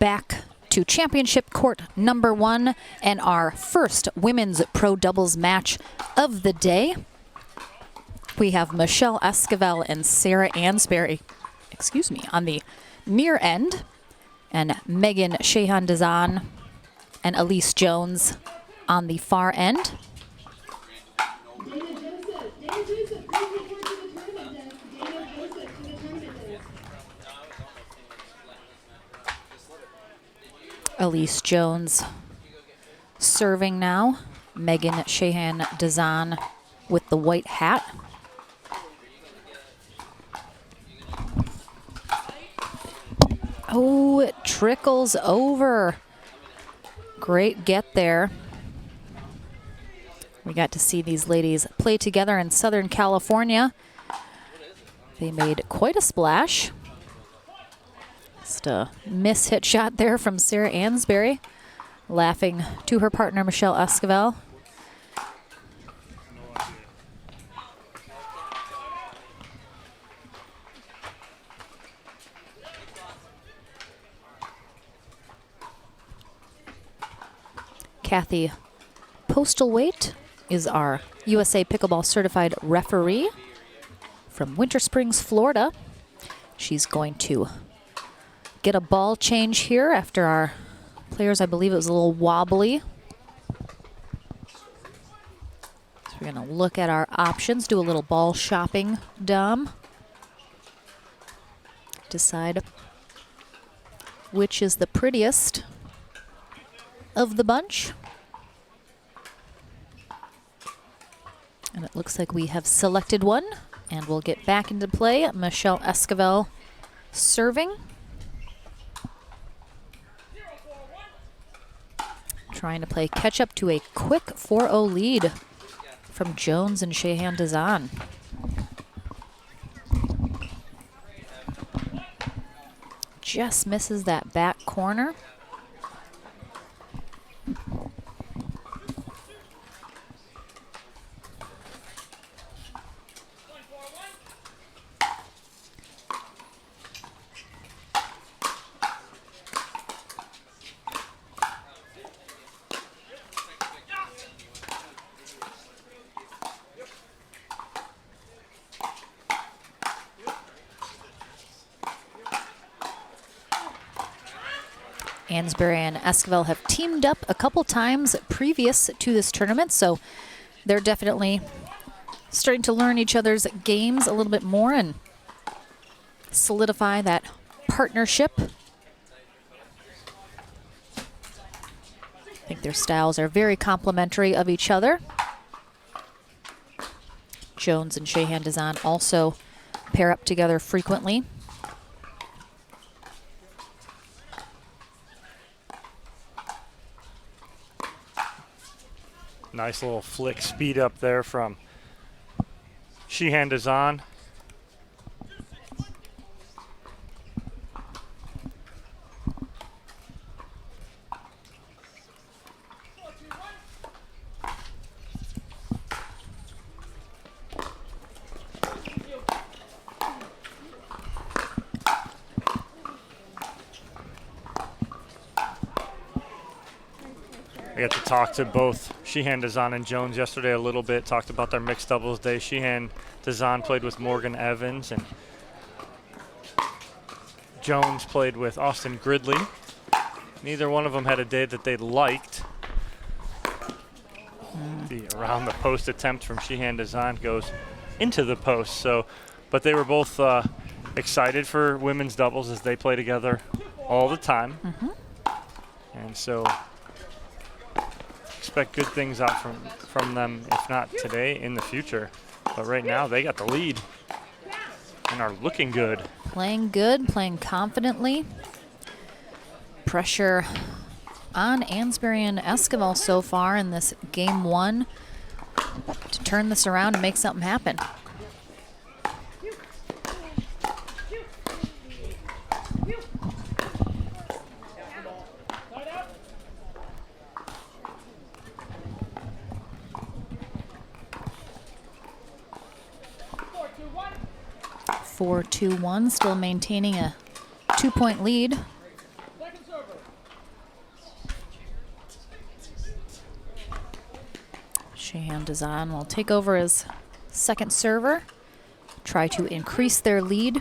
back to championship court number 1 and our first women's pro doubles match of the day. We have Michelle Esquivel and Sarah Ansboury, on the near end, and Megan Sheehan-Dizon and Elise Jones on the far end. Elise Jones serving now. Megan Sheehan-Dizon with the white hat. Oh, it trickles over. Great get there. We got to see these ladies play together in Southern California. They made quite a splash. Just a miss-hit shot there from Sarah Ansboury, laughing to her partner, Michelle Esquivel. Kathy Postlethwaite is our USA Pickleball certified referee from Winter Springs, Florida. She's going to get a ball change here after our players, I believe it was a little wobbly. So we're going to look at our options, do a little ball shopping, Dom. Decide which is the prettiest of the bunch. And it looks like we have selected one, and we'll get back into play. Michelle Esquivel serving. Trying to play catch up to a quick 4-0 lead from Jones and Sheehan-Dizon. Just misses that back corner. Ansboury and Esquivel have teamed up a couple times previous to this tournament, so they're definitely starting to learn each other's games a little bit more and solidify that partnership. I think their styles are very complementary of each other. Jones and Sheehan-Dizon also pair up together frequently. Nice little flick speed up there from Sheehan-Dizon. I got to talk to both Sheehan-Dizon and Jones yesterday a little bit, talked about their mixed doubles day. Sheehan-Dizon played with Morgan Evans, and Jones played with Austin Gridley. Neither one of them had a day that they liked. The around the post attempt from Sheehan-Dizon goes into the post. But they were both excited for women's doubles as they play together all the time. And so expect good things out from them, if not today, in the future. But right now, they got the lead and are looking good. Playing good, playing confidently. Pressure on Ansboury and Esquivel so far in this game 1 to turn this around and make something happen. 4-2-1, still maintaining a 2-point lead. Sheehan-Dizon will take over as second server, try to increase their lead.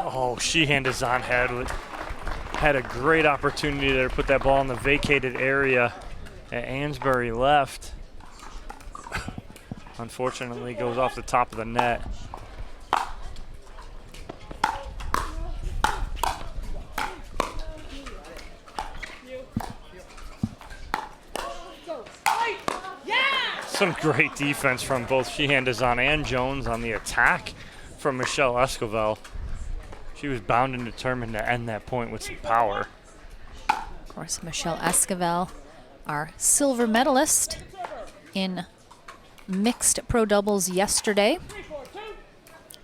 Oh, Sheehan-Dizon had a great opportunity there to put that ball in the vacated area at Ansboury left. Unfortunately, goes off the top of the net. Some great defense from both Sheehan-Dizon and Jones on the attack from Michelle Esquivel. She was bound and determined to end that point with some power. Of course, Michelle Esquivel, our silver medalist in mixed pro doubles yesterday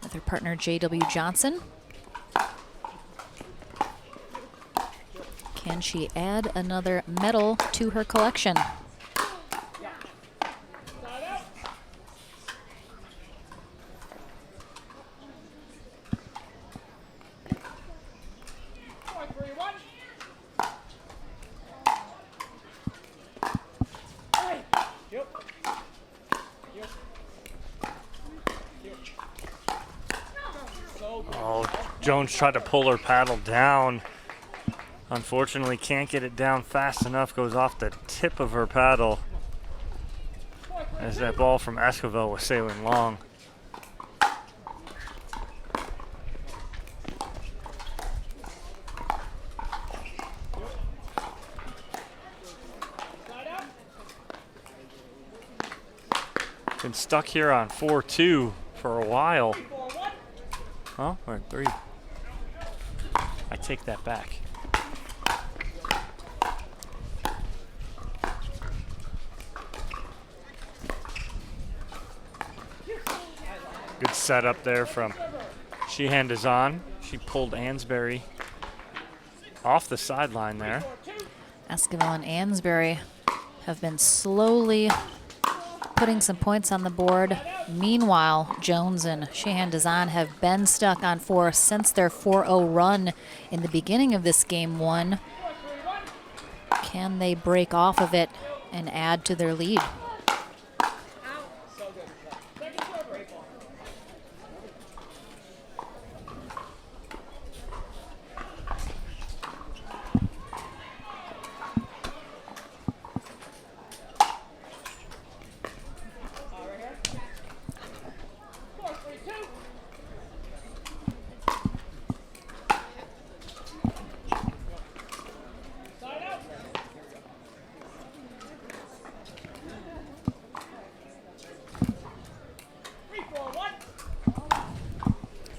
with her partner J.W. Johnson. Can she add another medal to her collection? Oh, Jones tried to pull her paddle down. Unfortunately, can't get it down fast enough. Goes off the tip of her paddle as that ball from Esquivel was sailing long. Been stuck here on 4-2 for a while. Oh, we're at 3. I take that back. Good setup there from Sheehan-Dizon. She pulled Ansboury off the sideline there. Esquivel and Ansboury have been slowly putting some points on the board. Meanwhile, Jones and Sheehan-Dizon have been stuck on 4 since their 4-0 run in the beginning of this game 1. Can they break off of it and add to their lead?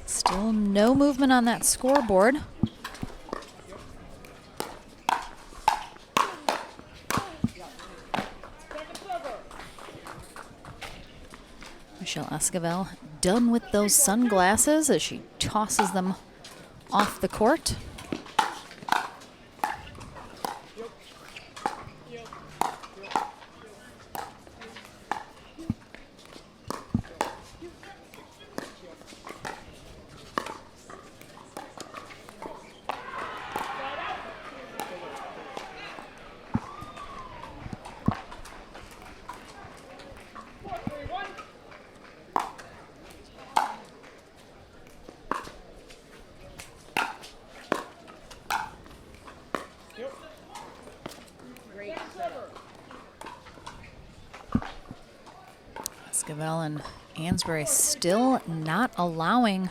Still no movement on that scoreboard. Michelle Esquivel done with those sunglasses as she tosses them off the court. Esquivel and Ansboury still not allowing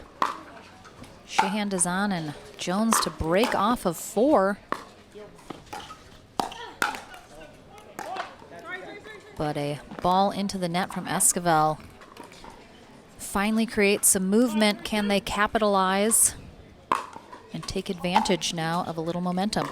Sheehan-Dizon and Jones to break off of 4. But a ball into the net from Esquivel finally creates some movement. Can they capitalize and take advantage now of a little momentum?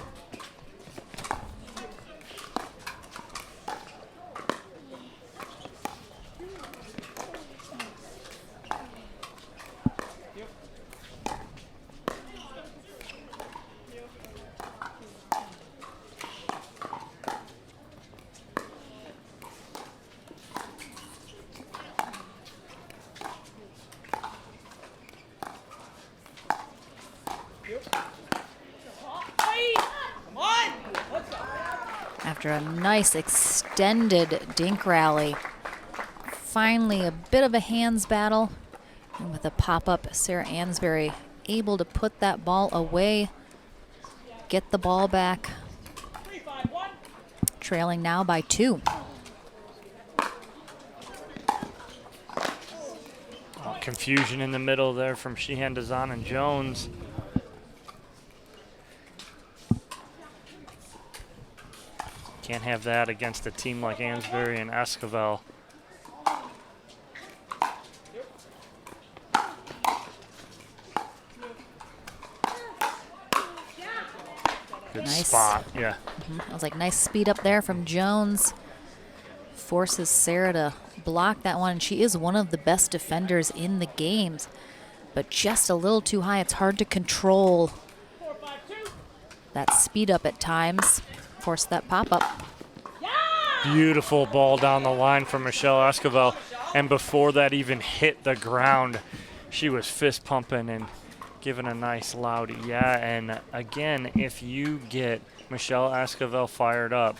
After a nice extended dink rally. Finally, a bit of a hands battle. And with a pop-up, Sarah Ansboury able to put that ball away, get the ball back. Trailing now by 2. Oh, confusion in the middle there from Sheehan-Dizon and Jones. Can't have that against a team like Ansboury and Esquivel. Good Nice spot, yeah. I was like, nice speed up there from Jones. Forces Sarah to block that one. She is one of the best defenders in the games, but just a little too high. It's hard to control that speed up at times. Force that pop-up. Beautiful ball down the line from Michelle Esquivel. And before that even hit the ground, she was fist pumping and giving a nice loud yeah. And again, if you get Michelle Esquivel fired up,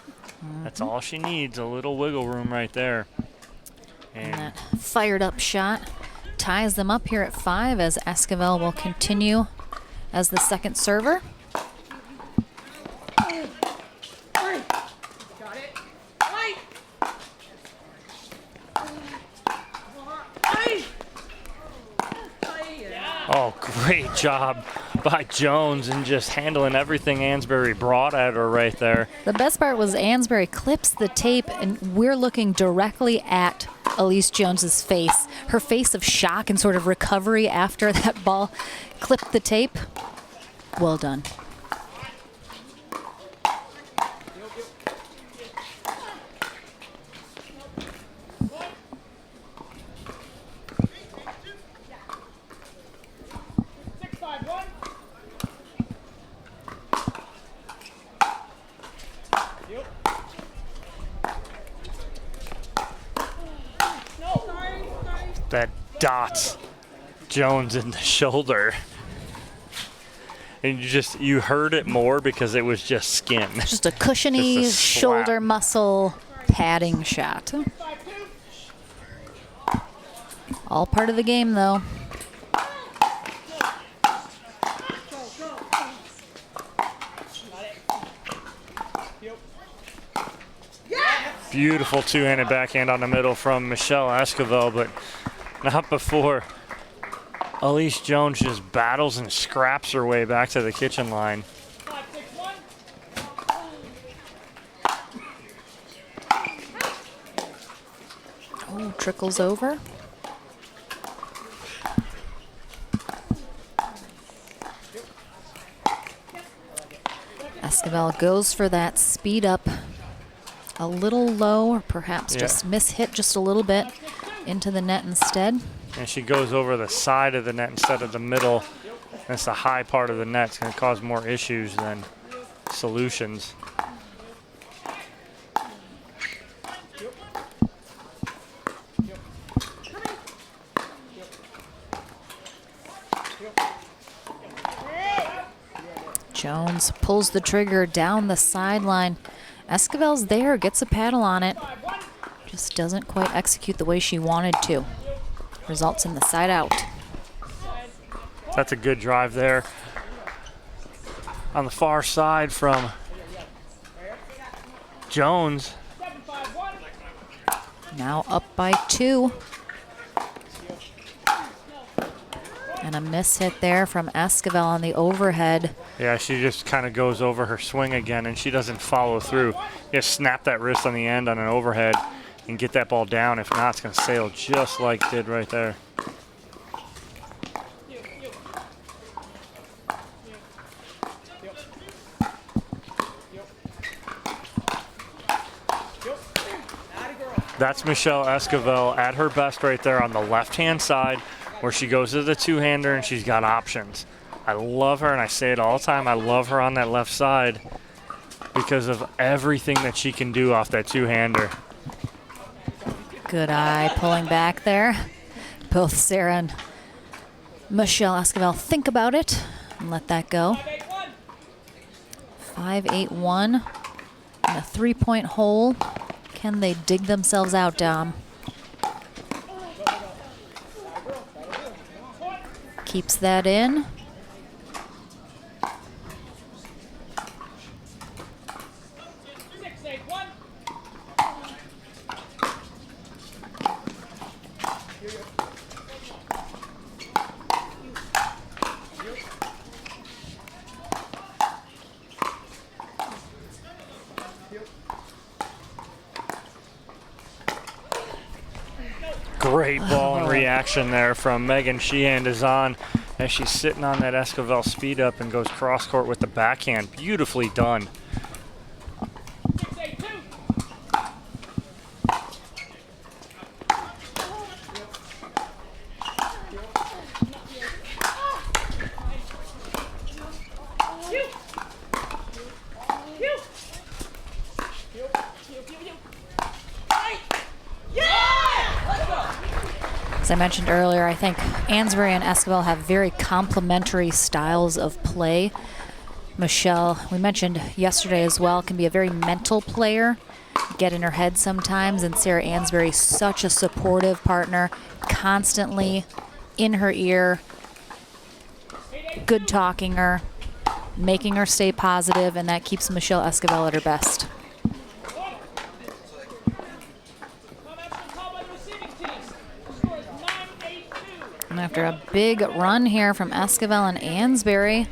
that's all she needs, a little wiggle room right there. And that fired up shot ties them up here at 5 as Esquivel will continue as the second server. Oh, great job by Jones and just handling everything Ansboury brought at her right there. The best part was Ansboury clips the tape, and we're looking directly at Elise Jones's face. Her face of shock and sort of recovery after that ball clipped the tape. Well done. That dots Jones in the shoulder. And you heard it more because it was just skin. Just a cushiony Just a shoulder slap. muscle padding shot. All part of the game, though. Beautiful two-handed backhand on the middle from Michelle Esquivel, but not before Elise Jones just battles and scraps her way back to the kitchen line. Oh, trickles over. Esquivel goes for that speed up. A little low, or perhaps just mishit just a little bit into the net instead. And she goes over the side of the net instead of the middle. That's the high part of the net. It's going to cause more issues than solutions. Jones pulls the trigger down the sideline. Esquivel's there, gets a paddle on it. Just doesn't quite execute the way she wanted to. Results in the side out. That's a good drive there. On the far side from Jones. Now up by 2. And a miss hit there from Esquivel on the overhead. Yeah, she just kind of goes over her swing again, and she doesn't follow through. Just snap that wrist on the end on an overhead and get that ball down. If not, it's going to sail just like it did right there. That's Michelle Esquivel at her best right there on the left-hand side, where she goes to the two-hander and she's got options. I love her, and I say it all the time, I love her on that left side because of everything that she can do off that two-hander. Good eye pulling back there. Both Sarah and Michelle Esquivel think about it. and let that go. 5-8-1 in a 3-point hole. Can they dig themselves out, Dom? Keeps that in. Great ball and reaction there from Megan Sheehan-Dizon as she's sitting on that Esquivel speed up and goes cross court with the backhand. Beautifully done. As I mentioned earlier, I think Ansboury and Esquivel have very complementary styles of play. Michelle, we mentioned yesterday as well, can be a very mental player, get in her head sometimes, and Sarah Ansboury, such a supportive partner, constantly in her ear, good talking her, making her stay positive, and that keeps Michelle Esquivel at her best. And after a big run here from Esquivel and Ansboury,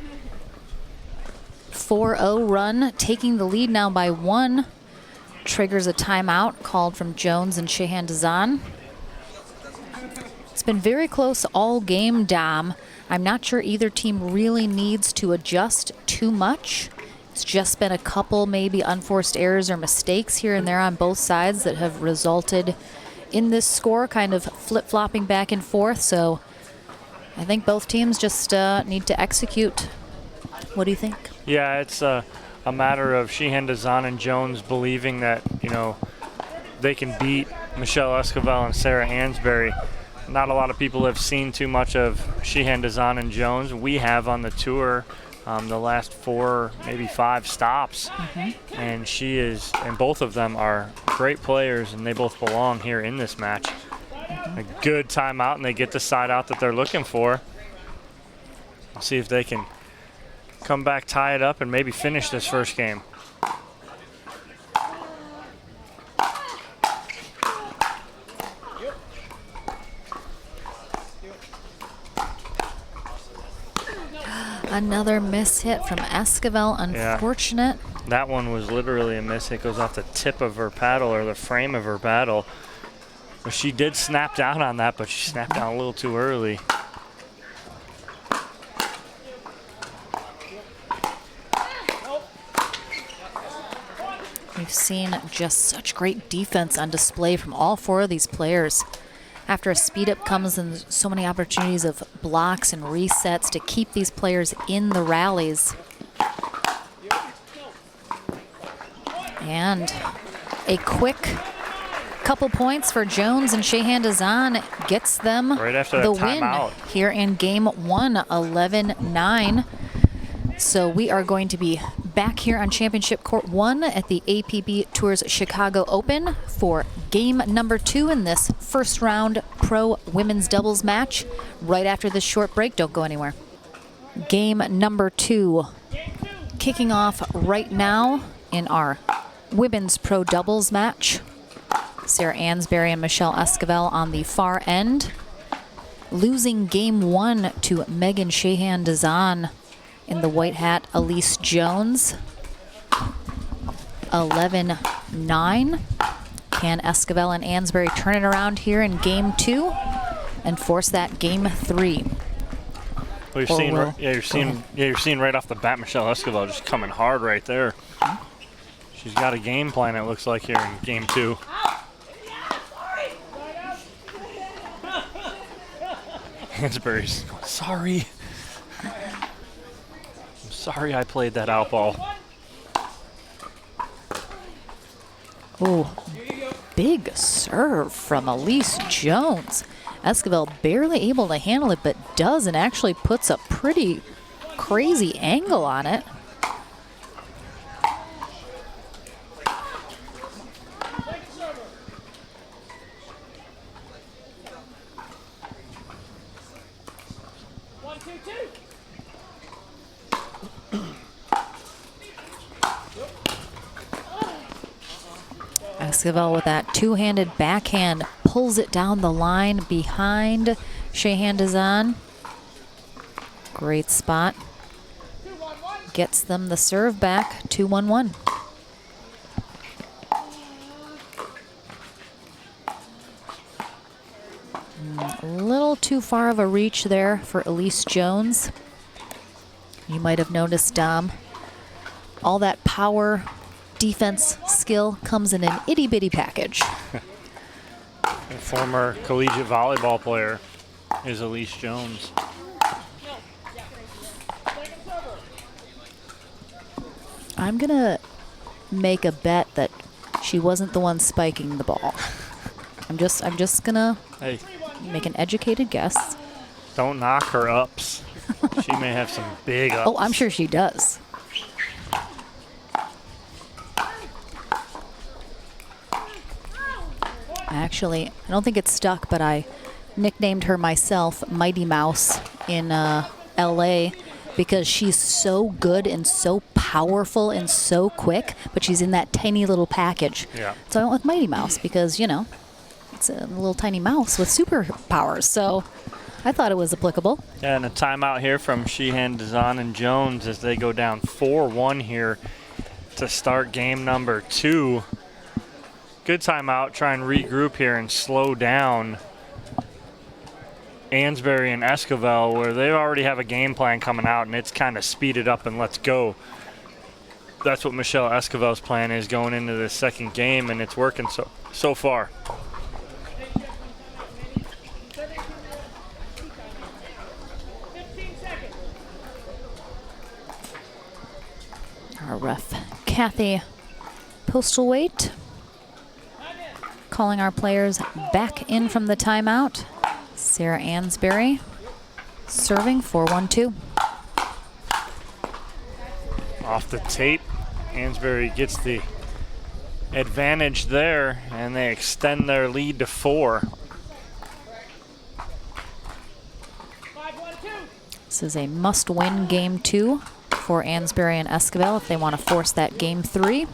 4-0 run, taking the lead now by 1. Triggers a timeout called from Jones and Sheehan-Dizon. It's been very close all game, Dom. I'm not sure either team really needs to adjust too much. It's just been a couple maybe unforced errors or mistakes here and there on both sides that have resulted in this score kind of flip-flopping back and forth. So I think both teams just need to execute. What do you think? Yeah, it's a matter of Sheehan-Dizon and Jones believing that, you know, they can beat Michelle Esquivel and Sarah Ansboury. Not a lot of people have seen too much of Sheehan-Dizon and Jones. We have on the tour the last 4, maybe 5 stops. And both of them are great players, and they both belong here in this match. A good timeout, and they get the side out that they're looking for. We'll see if they can come back, tie it up, and maybe finish this first game. Another miss hit from Esquivel, unfortunate. Yeah, that one was literally a miss hit, goes off the tip of her paddle or the frame of her paddle. But she did snap down on that, but she snapped down a little too early. We've seen just such great defense on display from all 4 of these players. After a speed up comes in so many opportunities of blocks and resets to keep these players in the rallies. And a quick couple points for Jones and Sheehan-Dizon gets them right after the that timeout win here in game 1, 11-9. So we are going to be back here on Championship Court 1 at the APB Tours Chicago Open for game number 2 in this first round pro women's doubles match right after this short break. Don't go anywhere. Game number 2 kicking off right now in our women's pro doubles match. Sarah Ansboury and Michelle Esquivel on the far end. Losing game 1 to Megan Sheehan-Dizon in the white hat, Elise Jones. 11-9. Can Esquivel and Ansboury turn it around here in game 2 and force that game 3? Well, you're seeing right off the bat Michelle Esquivel just coming hard right there. She's got a game plan, it looks like, here in game 2. Ansboury's sorry. I'm sorry I played that out ball. Oh, big serve from Elise Jones. Esquivel barely able to handle it, but does, and actually puts a pretty crazy angle on it. Esquivel with that two-handed backhand pulls it down the line behind Sheehan-Dizon. Great spot. Gets them the serve back, 2-1-1. A little too far of a reach there for Elise Jones. You might have noticed, Dom, all that power, defense, skill comes in an itty-bitty package. A former collegiate volleyball player is Elise Jones. I'm gonna make a bet that she wasn't the one spiking the ball. I'm just gonna make an educated guess. Don't knock her ups. She may have some big ups. Oh, I'm sure she does. Actually, I don't think it's stuck, but I nicknamed her myself Mighty Mouse in LA because she's so good and so powerful and so quick, but she's in that tiny little package. Yeah. So I went with Mighty Mouse because, you know, it's a little tiny mouse with superpowers. So I thought it was applicable. Yeah, and a timeout here from Sheehan-Dizon and Jones as they go down 4-1 here to start game number 2. Good timeout, try and regroup here and slow down Ansboury and Esquivel, where they already have a game plan coming out and it's kind of speeded up and let's go. That's what Michelle Esquivel's plan is going into the second game, and it's working so far. Our ref, Kathy Postlethwaite, calling our players back in from the timeout. Sarah Ansboury serving 4-1-2. Off the tape, Ansboury gets the advantage there, and they extend their lead to 4. This is a must-win game 2 for Ansboury and Esquivel if they want to force that game 3.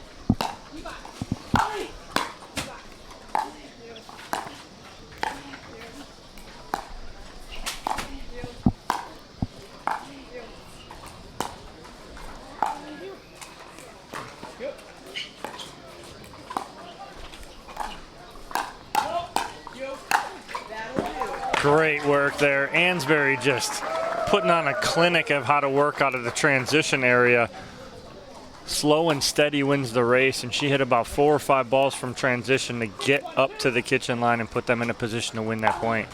Great work there. Ansboury just putting on a clinic of how to work out of the transition area. Slow and steady wins the race, and she hit about 4 or 5 balls from transition to get up to the kitchen line and put them in a position to win that point.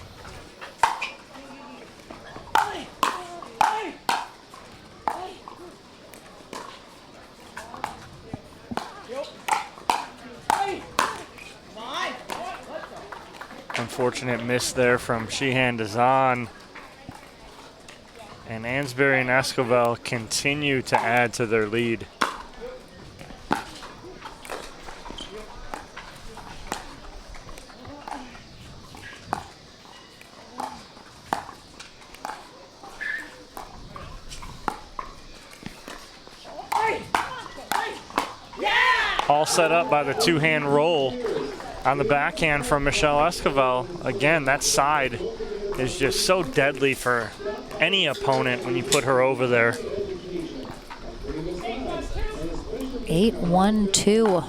Unfortunate miss there from Sheehan-Dizon. And Ansboury and Esquivel continue to add to their lead. All set up by the two-hand roll on the backhand from Michelle Esquivel. Again, that side is just so deadly for any opponent when you put her over there. 8-1-2.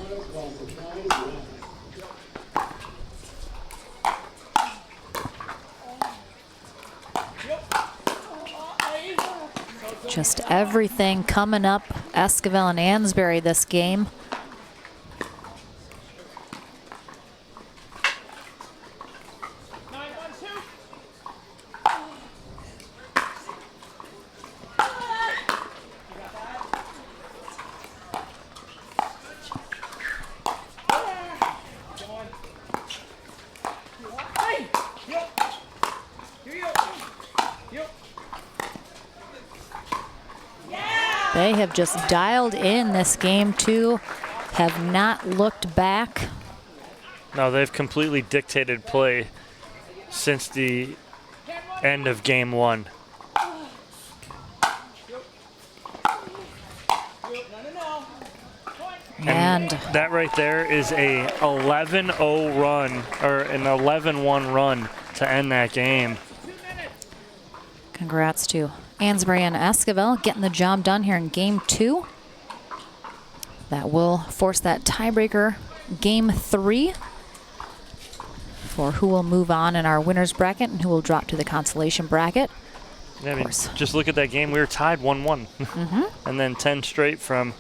Just everything coming up Esquivel and Ansboury this game. They have just dialed in this game too, have not looked back. No, they've completely dictated play since the end of game 1. And that right there is a 11-0 run, or an 11-1 run to end that game. congrats to Ansboury and Esquivel getting the job done here in game 2. That will force that tiebreaker game 3 for who will move on in our winner's bracket and who will drop to the consolation bracket. Yeah, I mean, just look at that game. We were tied 1-1. And then 10 straight from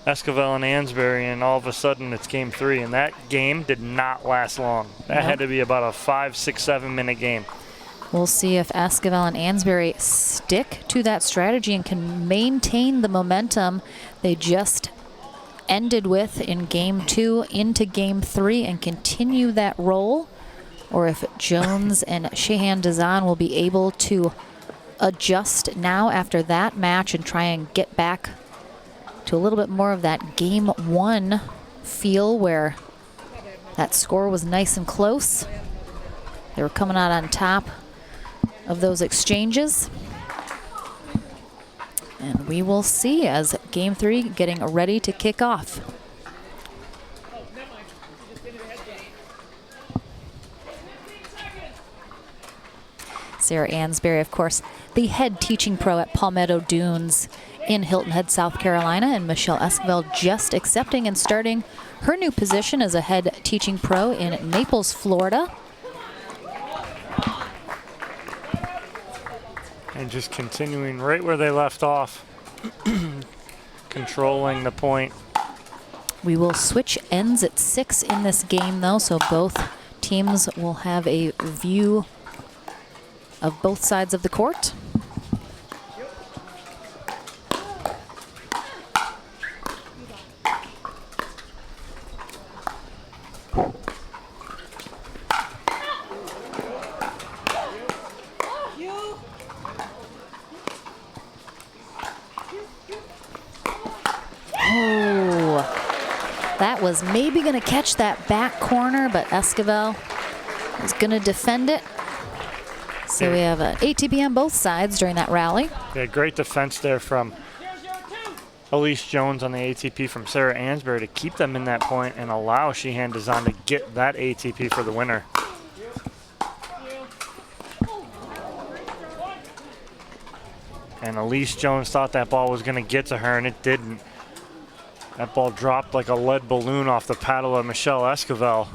Esquivel and Ansboury, and all of a sudden it's game 3. And that game did not last long. That had to be about a 5, 6, 7 minute game. We'll see if Esquivel and Ansboury stick to that strategy and can maintain the momentum they just ended with in game 2 into game 3 and continue that roll, or if Jones and Sheehan-Dizon will be able to adjust now after that match and try and get back to a little bit more of that game 1 feel where that score was nice and close. They were coming out on top of those exchanges. And we will see as game 3 getting ready to kick off. Sarah Ansboury, of course, the head teaching pro at Palmetto Dunes in Hilton Head, South Carolina, and Michelle Esquivel just accepting and starting her new position as a head teaching pro in Naples, Florida. And just continuing right where they left off, controlling the point. We will switch ends at 6 in this game, though, so both teams will have a view of both sides of the court. That was maybe going to catch that back corner, but Esquivel is going to defend it. So we have an ATP on both sides during that rally. Yeah, great defense there from Elise Jones on the ATP from Sarah Ansboury to keep them in that point and allow Sheehan-Dizon to get that ATP for the winner. And Elise Jones thought that ball was going to get to her, and it didn't. That ball dropped like a lead balloon off the paddle of Michelle Esquivel.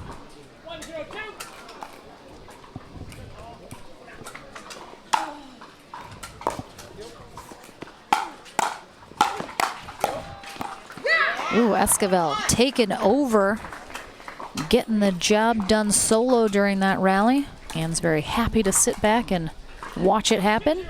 Ooh, Esquivel taking over, getting the job done solo during that rally. Anne's very happy to sit back and watch it happen.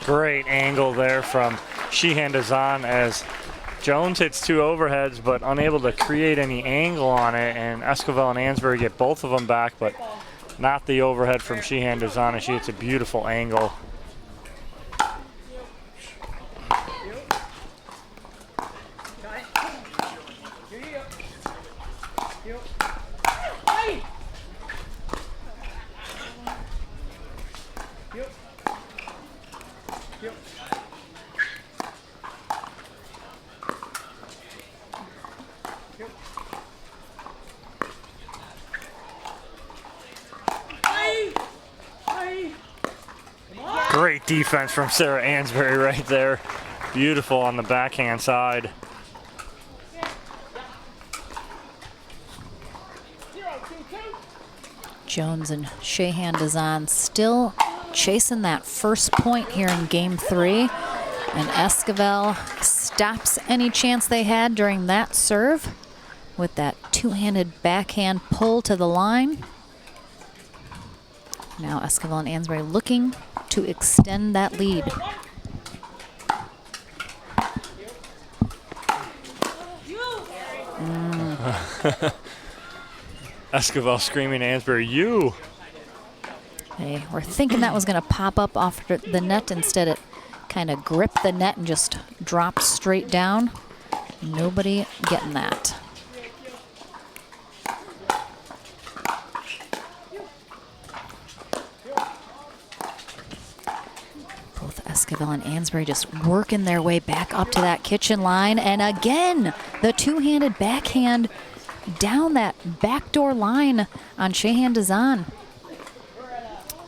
Great angle there from Sheehan-Dizon as Jones hits 2 overheads but unable to create any angle on it, and Esquivel and Ansboury get both of them back, but not the overhead from Sheehan-Dizon, and she hits a beautiful angle. Great defense from Sarah Ansboury right there. Beautiful on the backhand side. Jones and Sheehan-Dizon still chasing that first point here in game 3. And Esquivel stops any chance they had during that serve with that two-handed backhand pull to the line. Now Esquivel and Ansboury looking to extend that lead. Esquivel screaming Ansboury, you! They were thinking that was going to pop up off the net. Instead, it kind of gripped the net and just dropped straight down. Nobody getting that. Both Esquivel and Ansboury just working their way back up to that kitchen line. And again, the two-handed backhand down that backdoor line on Sheehan-Dizon.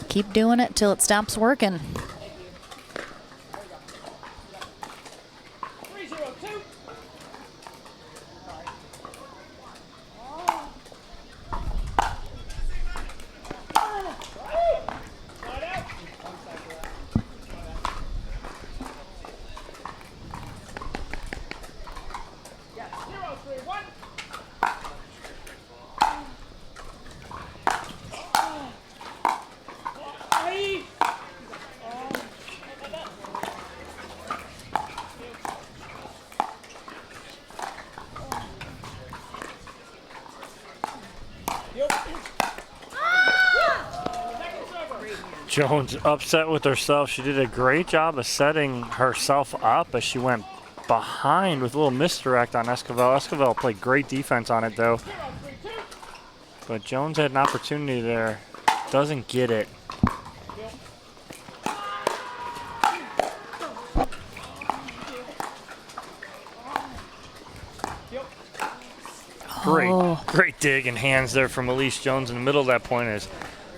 Keep doing it till it stops working. Jones upset with herself. She did a great job of setting herself up as she went behind with a little misdirect on Esquivel. Esquivel played great defense on it though. But Jones had an opportunity there. Doesn't get it. Great dig and hands there from Elise Jones in the middle of that point as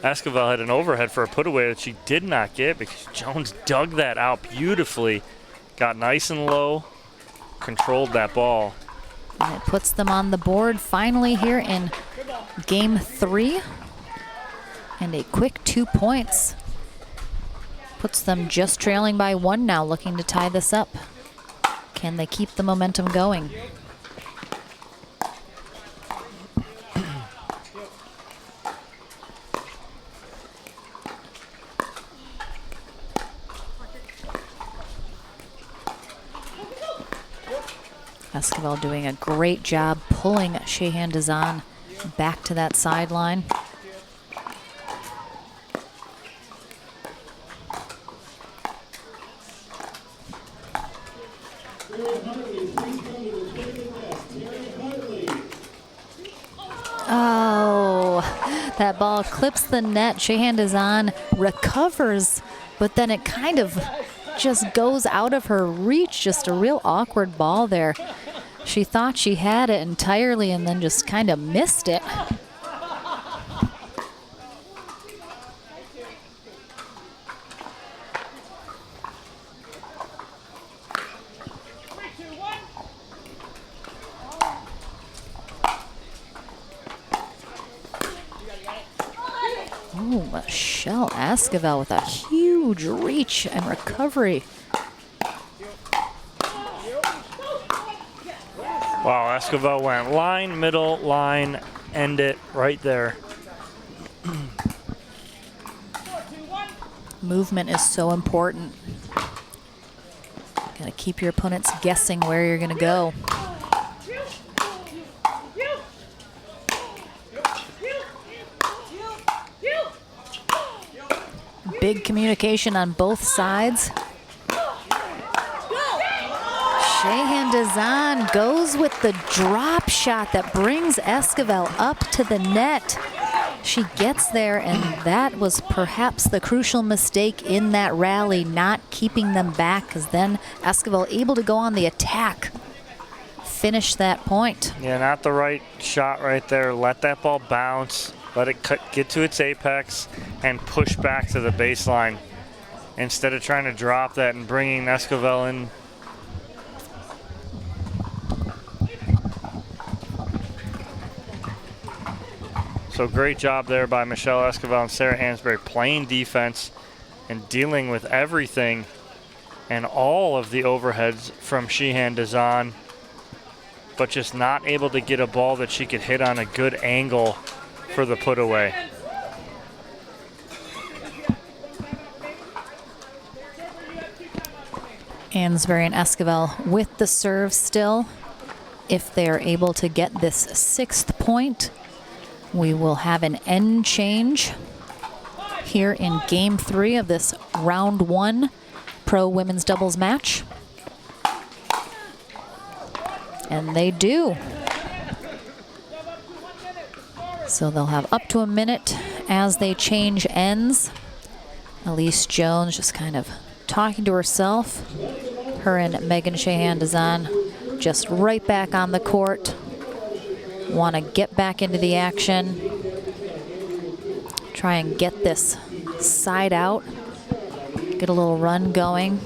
Esquivel had an overhead for a put away that she did not get because Jones dug that out beautifully, got nice and low, controlled that ball. And it puts them on the board finally here in game 3. And a quick 2 points. Puts them just trailing by 1 now, looking to tie this up. Can they keep the momentum going? Esquivel doing a great job pulling Sheehan-Dizon back to that sideline. Oh, that ball clips the net. Sheehan-Dizon recovers, but then it kind of just goes out of her reach. Just a real awkward ball there. She thought she had it entirely and then just kind of missed it. Oh, Michelle Esquivel with a huge reach and recovery. Wow, Esquivel went line, middle, line, end it right there. Movement is so important. Gotta keep your opponents guessing where you're gonna go. Big communication on both sides. Sheehan-Dizon goes with the drop shot that brings Esquivel up to the net. She gets there, and that was perhaps the crucial mistake in that rally, not keeping them back, because then Esquivel able to go on the attack, finish that point. Yeah, not the right shot right there. Let that ball bounce, let it get to its apex, and push back to the baseline instead of trying to drop that and bringing Esquivel in. So great job there by Michelle Esquivel and Sarah Ansboury playing defense and dealing with everything and all of the overheads from Sheehan-Dizon, but just not able to get a ball that she could hit on a good angle for the put away. Ansboury and Esquivel with the serve still. If they're able to get this 6th point, we will have an end change here in game 3 of this round 1 pro women's doubles match. And they do. So they'll have up to a minute as they change ends. Elise Jones just kind of talking to herself. Her and Megan Sheehan-Dizon just right back on the court. Want to get back into the action. Try and get this side out. Get a little run going.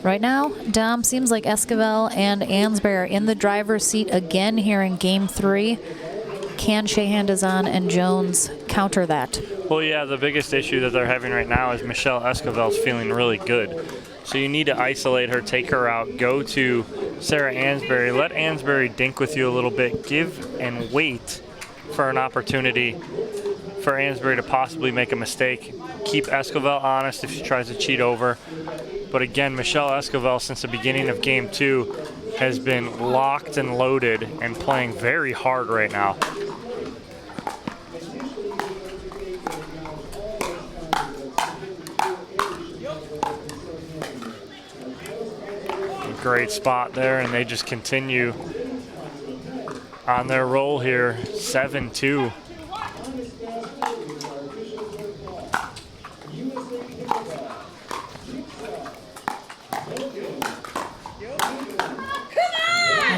Right now, Dom, seems like Esquivel and Ansboury are in the driver's seat again here in game 3. Can Sheehan-Dizon and Jones counter that? Well, yeah, the biggest issue that they're having right now is Michelle Esquivel's feeling really good. So you need to isolate her, take her out, go to Sarah Ansboury, let Ansboury dink with you a little bit, give and wait for an opportunity for Ansboury to possibly make a mistake. Keep Esquivel honest if she tries to cheat over. But again, Michelle Esquivel, since the beginning of game 2, has been locked and loaded and playing very hard right now. Great spot there, and they just continue on their roll here, 7-2.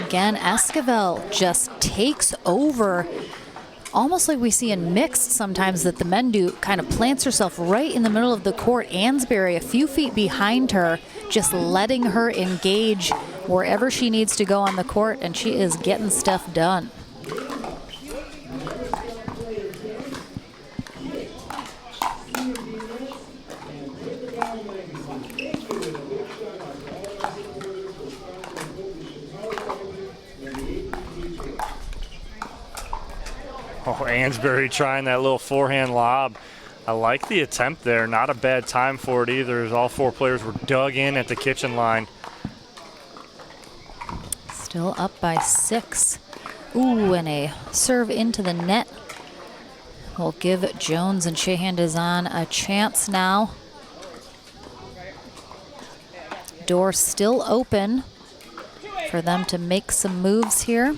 Again, Esquivel just takes over, almost like we see in mixed sometimes that the men do, kind of plants herself right in the middle of the court. Ansboury a few feet behind her, just letting her engage wherever she needs to go on the court, and she is getting stuff done. Oh, Ansboury trying that little forehand lob. I like the attempt there. Not a bad time for it either, as all 4 players were dug in at the kitchen line. Still up by 6. Ooh, and a serve into the net will give Jones and Sheehan-Dizon a chance now. Door still open for them to make some moves here.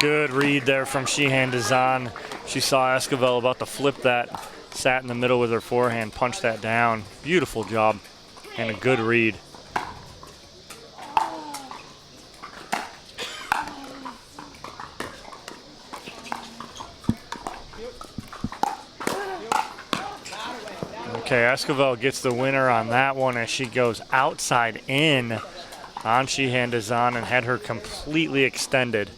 Good read there from Sheehan-Dizon. She saw Esquivel about to flip that, sat in the middle with her forehand, punched that down. Beautiful job and a good read. Okay, Esquivel gets the winner on that one as she goes outside in on Sheehan-Dizon and had her completely extended.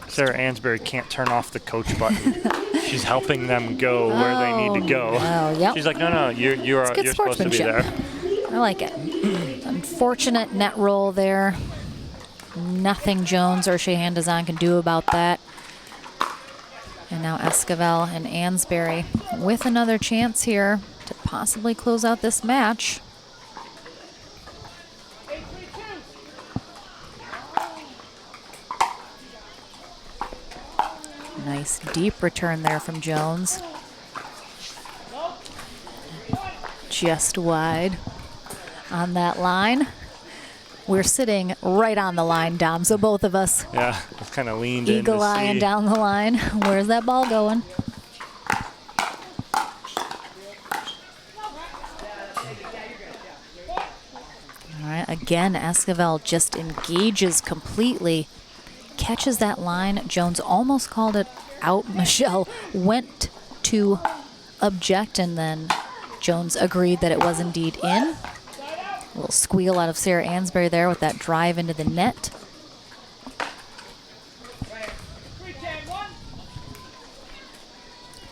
Sarah Ansboury can't turn off the coach button. She's helping them go where they need to go. Oh, yep. She's like, no, you're supposed to be there. I like it. Unfortunate net roll there. Nothing Jones or Sheehan-Dizon can do about that. And now Esquivel and Ansboury with another chance here to possibly close out this match. Nice deep return there from Jones. Just wide on that line. We're sitting right on the line, Dom, so both of us kind of leaned in to eagle-eyeing see. down the line. Where's that ball going? All right, again, Esquivel just engages completely. Catches that line. Jones almost called it out. Michelle went to object, and then Jones agreed that it was indeed in. A little squeal out of Sarah Ansboury there with that drive into the net.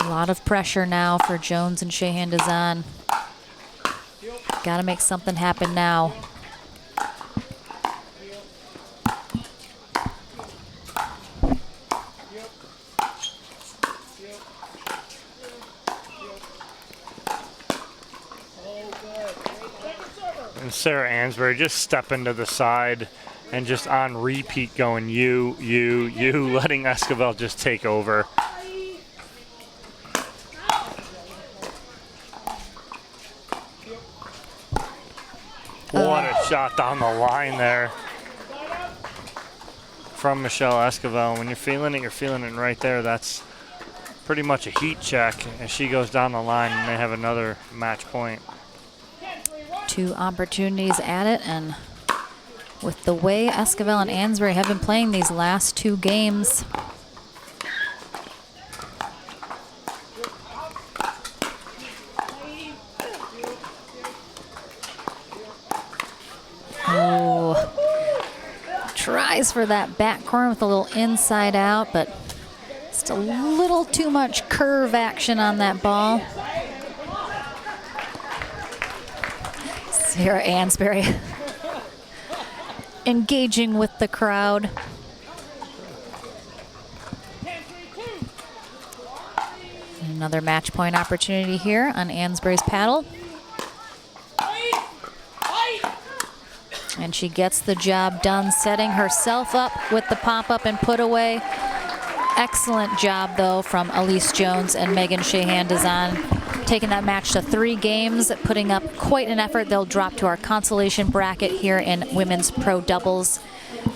A lot of pressure now for Jones and Sheehan-Dizon. Got to make something happen now. And Sarah Ansboury just stepping to the side and just on repeat going, you, letting Esquivel just take over. What a shot down the line there from Michelle Esquivel. When you're feeling it right there. That's pretty much a heat check as she goes down the line and they have another match point. 2 opportunities at it, and with the way Esquivel and Ansboury have been playing these last 2 games, tries for that back corner with a little inside out, but just a little too much curve action on that ball. Sarah Ansboury engaging with the crowd. Another match point opportunity here on Ansbury's paddle. And she gets the job done, setting herself up with the pop-up and put away. Excellent job, though, from Elise Jones and Megan Sheehan-Dizon, taking that match to 3 games, putting up quite an effort. They'll drop to our consolation bracket here in women's pro doubles.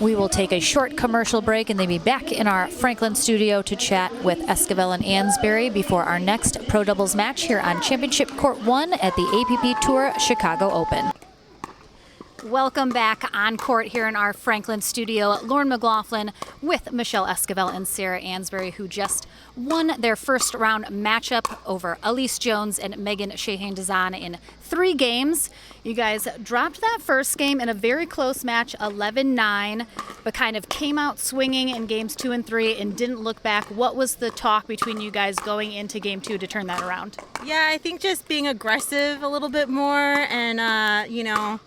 We will take a short commercial break and then be back in our Franklin studio to chat with Esquivel and Ansboury before our next pro doubles match here on Championship Court 1 at the APP Tour Chicago Open. Welcome back on court here in our Franklin studio. Lauren McLaughlin with Michelle Esquivel and Sarah Ansboury, who just won their first round matchup over Elise Jones and Megan Sheehan-Dizon in 3 games. You guys dropped that first game in a very close match, 11-9, but kind of came out swinging in games 2 and 3 and didn't look back. What was the talk between you guys going into game 2 to turn that around? Yeah, I think just being aggressive a little bit more, and you know,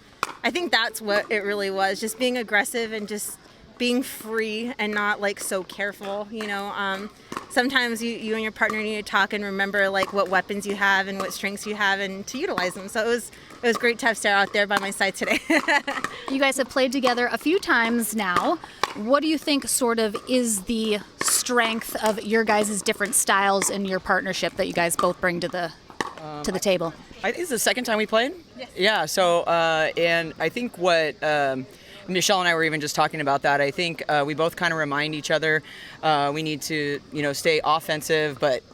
I think that's what it really was, just being aggressive and just being free and not like so careful, you know. Sometimes you and your partner need to talk and remember like what weapons you have and what strengths you have and to utilize them. So it was great to have Sarah out there by my side today. You guys have played together a few times now. What do you think sort of is the strength of your guys' different styles in your partnership that you guys both bring to the table? I think it's the second time we played. Yes. Yeah. So, and I think what Michelle and I were even just talking about that. I think we both kind of remind each other we need to, you know, stay offensive, but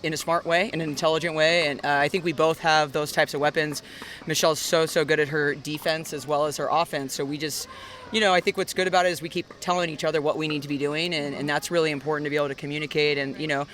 in a smart way, in an intelligent way. And I think we both have those types of weapons. Michelle's so good at her defense as well as her offense. So we just, you know, I think what's good about it is we keep telling each other what we need to be doing, and that's really important to be able to communicate. And, you know,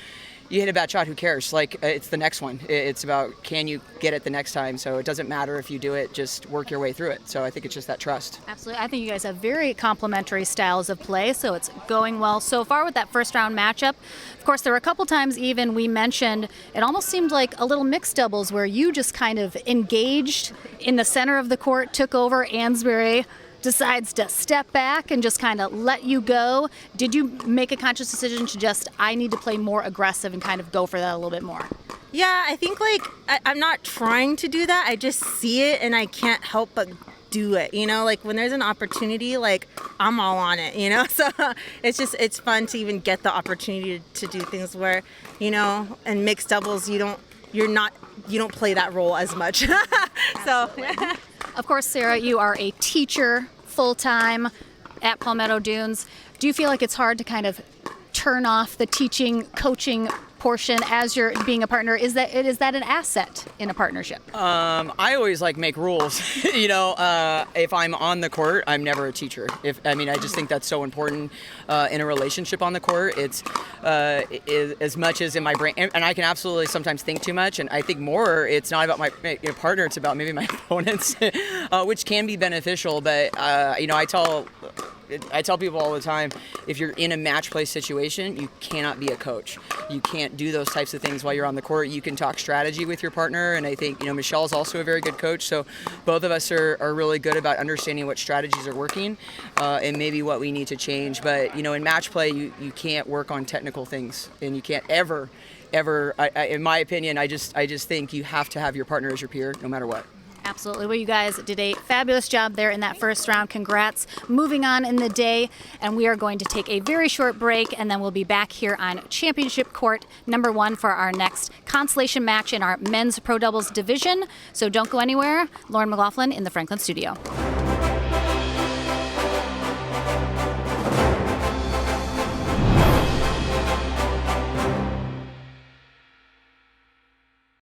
you hit a bad shot, who cares? Like, it's the next one. It's about, can you get it the next time? So it doesn't matter if you do it, just work your way through it. So I think it's just that trust. Absolutely. I think you guys have very complementary styles of play, so it's going well so far with that first round matchup. Of course, there were a couple times even we mentioned it almost seemed like a little mixed doubles where you just kind of engaged in the center of the court, took over. Ansboury decides to step back and just kind of let you go. Did you make a conscious decision to just, I need to play more aggressive and kind of go for that a little bit more? Yeah, I think like I'm not trying to do that. I just see it and I can't help but do it, you know, like when there's an opportunity, like I'm all on it, you know. So it's fun to even get the opportunity to do things where, you know, in mixed doubles you don't play that role as much. So of course, Sarah, you are a teacher full-time at Palmetto Dunes. Do you feel like it's hard to kind of turn off the teaching, coaching portion as you're being a partner? Is that an asset in a partnership? I always like make rules. You know, if I'm on the court, I'm never a teacher. I just think that's so important in a relationship on the court. It's as much as in my brain, and I can absolutely sometimes think too much. And I think more, it's not about my partner; it's about maybe my opponents, which can be beneficial. But you know, I tell I tell people all the time, if you're in a match play situation, you cannot be a coach. You can't do those types of things while you're on the court. You can talk strategy with your partner, and I think, Michelle's also a very good coach, so both of us are really good about understanding what strategies are working and maybe what we need to change. But, in match play, you can't work on technical things, and you can't ever, in my opinion, I just think you have to have your partner as your peer no matter what. Absolutely. Well, you guys did a fabulous job there in that first round. Congrats. Moving on in the day, and we are going to take a very short break, and then we'll be back here on Championship Court number 1 for our next consolation match in our men's pro doubles division. So don't go anywhere. Lauren McLaughlin in the Franklin studio.